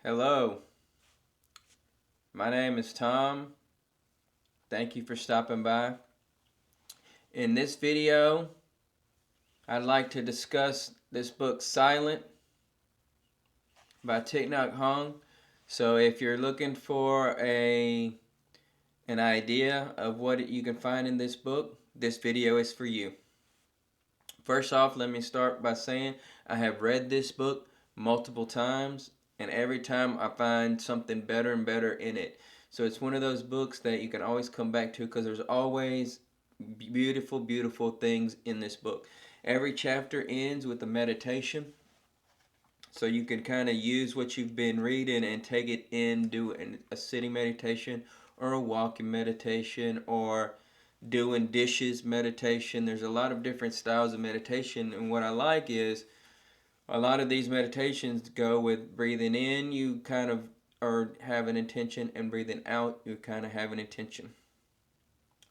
Hello, my name is Tom. Thank you for stopping by. In this video, I'd like to discuss this book, Silent, by Thich Nhat Hanh. So if you're looking for an idea of what you can find in this book, this video is for you. First off, let me start by saying I have read this book multiple times, and every time I find something better and better in it. So it's one of those books that you can always come back to because there's always beautiful, beautiful things in this book. Every chapter ends with a meditation, so you can kind of use what you've been reading and take it in, do a sitting meditation or a walking meditation or doing dishes meditation. There's a lot of different styles of meditation, and what I like is a lot of these meditations go with breathing in, you kind of or have an intention, and breathing out, you kind of have an intention.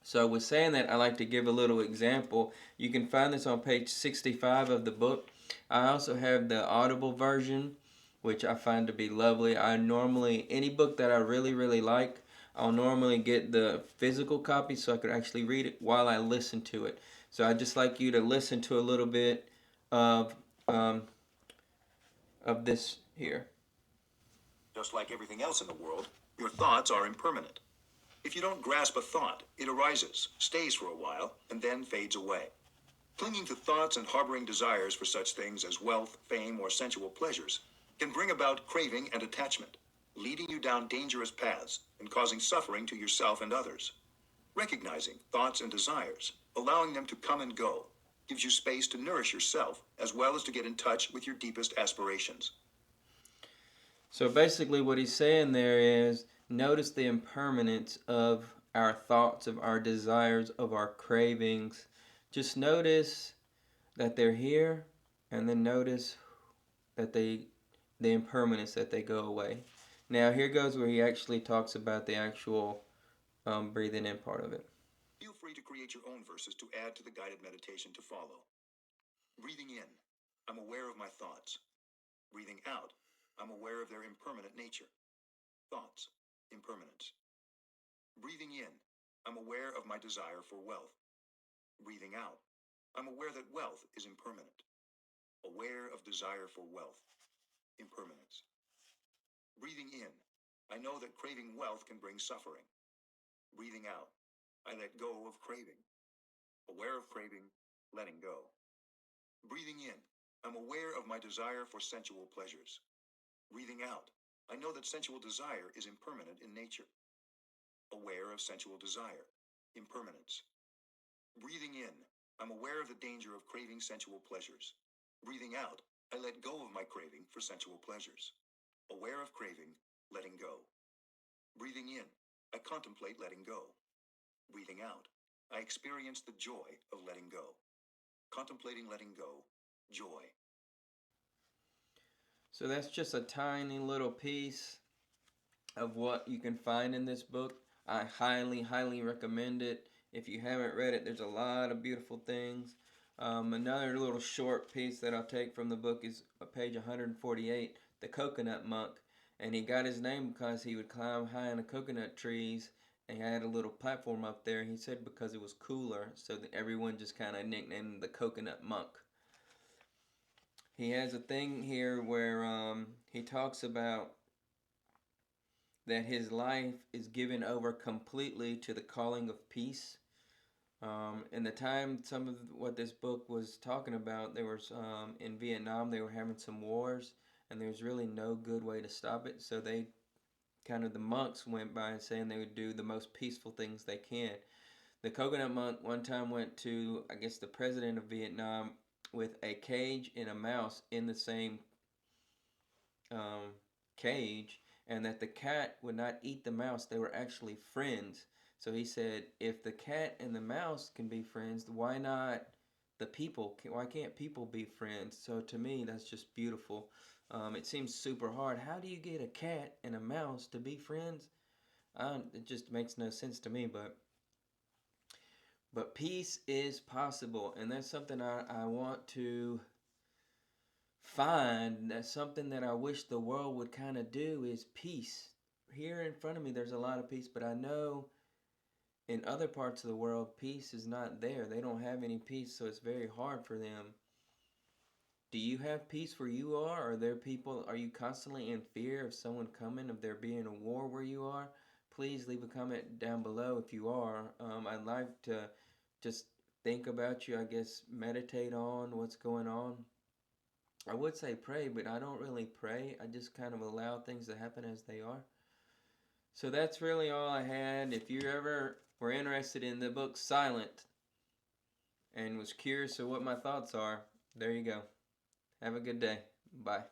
So with saying that, I like to give a little example. You can find this on page 65 of the book. I also have the Audible version, which I find to be lovely. I normally, any book that I really, really like, I'll normally get the physical copy so I could actually read it while I listen to it. So I'd just like you to listen to a little bit of, um, of this here. Just like everything else in the world, your thoughts are impermanent. If you don't grasp a thought, it arises, stays for a while, and then fades away. Clinging to thoughts and harboring desires for such things as wealth, fame, or sensual pleasures can bring about craving and attachment, leading you down dangerous paths and causing suffering to yourself and others. Recognizing thoughts and desires, allowing them to come and go, gives you space to nourish yourself as well as to get in touch with your deepest aspirations. So basically, what he's saying there is notice the impermanence of our thoughts, of our desires, of our cravings. Just notice that they're here, and then notice that the impermanence that they go away. Now, here goes where he actually talks about the actual breathing in part of it. Feel free to create your own verses to add to the guided meditation to follow. Breathing in, I'm aware of my thoughts. Breathing out, I'm aware of their impermanent nature. Thoughts, impermanence. Breathing in, I'm aware of my desire for wealth. Breathing out, I'm aware that wealth is impermanent. Aware of desire for wealth, impermanence. Breathing in, I know that craving wealth can bring suffering. Breathing out, I let go of craving. Aware of craving, letting go. Breathing in, I'm aware of my desire for sensual pleasures. Breathing out, I know that sensual desire is impermanent in nature. Aware of sensual desire, impermanence. Breathing in, I'm aware of the danger of craving sensual pleasures. Breathing out, I let go of my craving for sensual pleasures. Aware of craving, letting go. Breathing in, I contemplate letting go. Breathing out, I experience the joy of letting go. Contemplating letting go, joy. So that's just a tiny little piece of what you can find in this book. I highly, highly recommend it. If you haven't read it, there's a lot of beautiful things. Another little short piece that I'll take from the book is page 148, The Coconut Monk. And he got his name because he would climb high in the coconut trees and he had a little platform up there. He said because it was cooler, so that everyone just kind of nicknamed him the Coconut Monk. He has a thing here where he talks about that his life is given over completely to the calling of peace. In the time, some of what this book was talking about, there was in Vietnam, they were having some wars, and there was really no good way to stop it. So they kind of the monks went by saying they would do the most peaceful things they can. The coconut monk one time went to, I guess, the president of Vietnam with a cage and a mouse in the same um, cage, and that the cat would not eat the mouse. They were actually friends. So he said, if the cat and the mouse can be friends, why not the people? Why can't people be friends? So to me, that's just beautiful. It seems super hard. How do you get a cat and a mouse to be friends? It just makes no sense to me. But peace is possible, and that's something I want to find that something that I wish the world would kind of do is peace. Here in front of me, there's a lot of peace, but I know in other parts of the world, peace is not there. They don't have any peace, so it's very hard for them. Do you have peace where you are? Are there people, are you constantly in fear of someone coming, of there being a war where you are? Please leave a comment down below if you are. I'd like to just think about you, I guess, meditate on what's going on. I would say pray, but I don't really pray. I just kind of allow things to happen as they are. So that's really all I had. If you ever were interested in the book Silent and was curious of what my thoughts are, there you go. Have a good day. Bye.